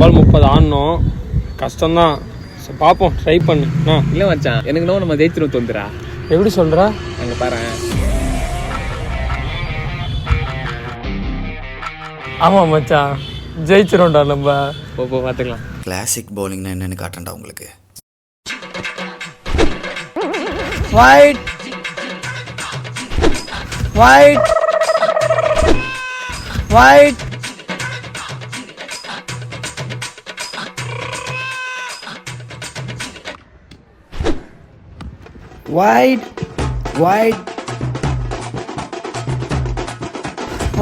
பால் 30 ஆடணும், கஷ்டம்தான். பார்ப்போம், ட்ரை பண்ணு. இல்லை மச்சான், எனக்கு நம்ம ஜெயிச்சிரும் தோந்துரா. எப்படி சொல்கிற? அங்கே பாரு. ஆமாம் மச்சான், ஜெயிச்சிரோம்டா நம்ம. போ பார்த்துக்கலாம். கிளாசிக் பவுலிங்னா என்னன்னு காட்டுறேன்டா உங்களுக்கு. White white white white white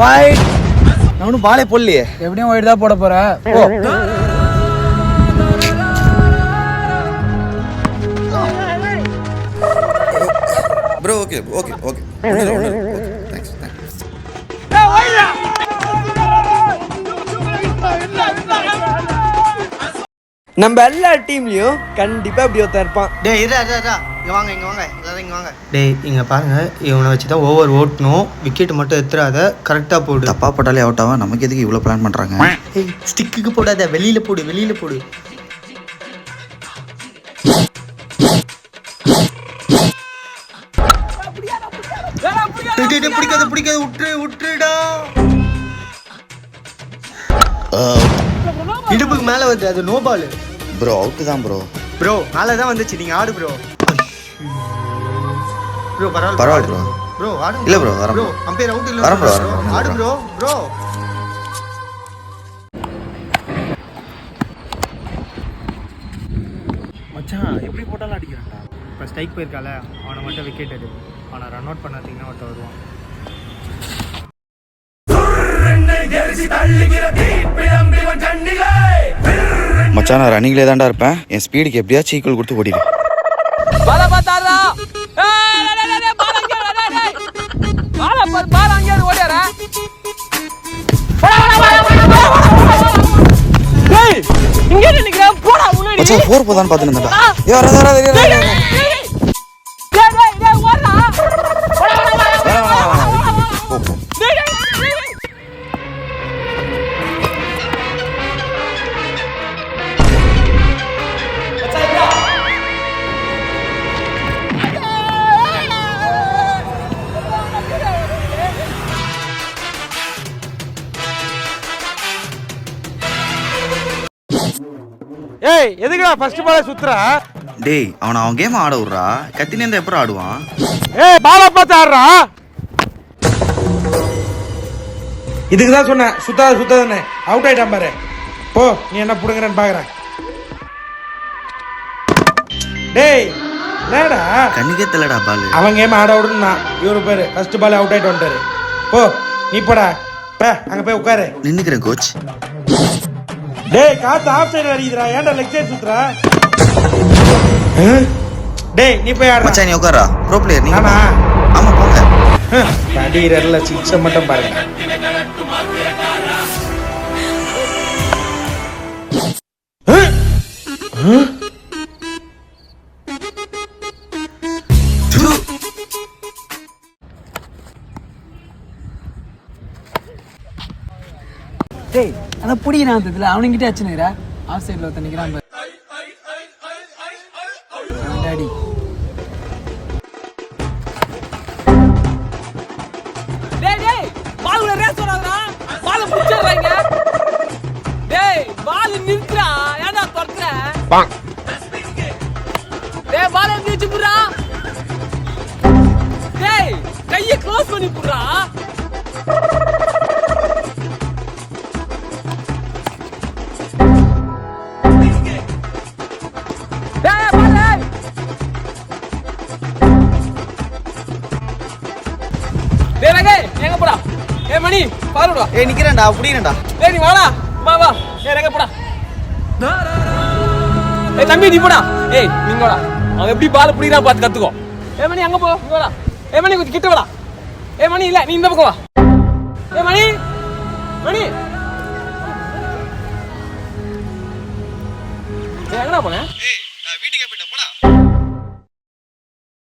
white. நான் ஒன்றும் பாலே போடலையே. எப்படியும் ஒயிட் தான் போட போற. Bro okay okay okay thanks. நம்ம எல்லா டீம்லயும் கண்டிப்பா இப்படி ஒருத்தன் இருப்பான். டேய் இங்க வாங்க எல்லாரும் இங்க வாங்க. டேய் இங்க பாருங்க, இவனை வச்சு தான் ஓவர் ஓட்டணும். விக்கெட் மட்டும் எத்துறாத, கரெக்டா போடு. தப்பா போட்டாலே அவுட் ஆகும். நமக்கு எதுக்கு இவ்வளோ பிளான் பண்றாங்க? ஏய் ஸ்டிக்குக்கு போடாத, வெளியில போடு. பிடிக்காது விட்டுடா. இடுப்புக்கு மேல வந்து அது நோ பால். ப்ரோ அவுட் தான் ப்ரோ. ப்ரோ மேல தான் வந்துச்சு, நீங்க ஆடு ப்ரோ. ப்ரோ பரவாயில்ல ப்ரோ. ப்ரோ ஆடு. இல்ல ப்ரோ வரேன் ப்ரோ. அம்பையர் அவுட் இல்ல. வரேன் ப்ரோ. ஆடு ப்ரோ. மச்சான் எப்படி போட்டாலும் அடிக்கிறான்டா. இப்போ ஸ்ட்ரைக் போயிருக்கால, அவனை மட்டும் விக்கெட் எடு. அவனை ரன் அவுட் பண்ணாதீங்கன்னா ஒருத்த வருவான். மச்சான் நான் ரன்னிங்லேயே தான்டா இருப்பேன். என் ஸ்பீடுக்கு எப்படியாச்சும் ஈக்குவல் கொடுத்து ஓடிடு. மச்சான் 4 போதான்னு பார்த்துன்னு ஏய் எதுக்குடா ஃபர்ஸ்ட் பாலே சுத்துறா? டேய் அவன் கேம் ஆட விடுறா. கத்தினே இருந்தா எப்படி ஆடுவான்? ஏய் பாலை பார்த்து ஆடுறா. இதுக்கு தான் சொன்னேன், சுத்தாதே. அவுட் ஆயிட்டான் பாரு. போ, நீ என்ன புடுங்கறன்னு பாக்குறேன். டேய் என்னடா கண்ணுக்கே தெரியலடா பால். அவன் கேம் ஆட விடுனா இவரு பேரு ஃபர்ஸ்ட் பால் அவுட் ஆயிட்டு வந்துட்டாரு. போ நீ போடா, அங்க போய் உட்காரு. நின்னுக்கிறேன் கோச். டேய் காத்து ஆஃப் சைடு அடிக்குதுடா, ஏன்டா லெக் சைடு சுத்துறா? டேய் நீ போய் ஆடு. மச்சான் நீ உட்காரா. ப்ரோ பிளேயர் நீங்க. ஆமா ஆமா போங்க. அடிரல்ல சிக்ஸ் மட்டும் பாருங்க. டேய் அத புடிக்கிறான் தெரியல, அவனுங்கிட்ட அச்சனேரா. ஆஃப் சைடுல ஒருத்தன் நிக்கிறான் பாரு. டாடி டேய் பால்ல ரேஸ் வராதடா. பால் புடிச்சறாங்க. டேய் பால் நிறுத்துடா, ஏன்டா தொர்க்கற? டேய் பால் நிறுத்தி புறா. டேய் கையை க்ளோஸ் பண்ணி புறா. எங்க போடா? ஏ மணி பாருடா. ஏய் நிக்கிறேன்டா, புடிங்கடா. ஏய் நீ வாடா, வா. ஏய் எங்க போடா? ஏய் தம்பி நீ போடா. ஏய் நீங்க வாடா. அவன் எப்படி பால் புடிக்கிறான் பாத்து கத்துக்கோ. ஏய் மணி அங்க போ, இங்க வாடா. ஏய் மணி கொஞ்சம் கிட்ட வாடா. ஏய் மணி இல்ல, நீ இந்த பக்கம் வா. ஏய் மணி ஏய் எங்கடா போன?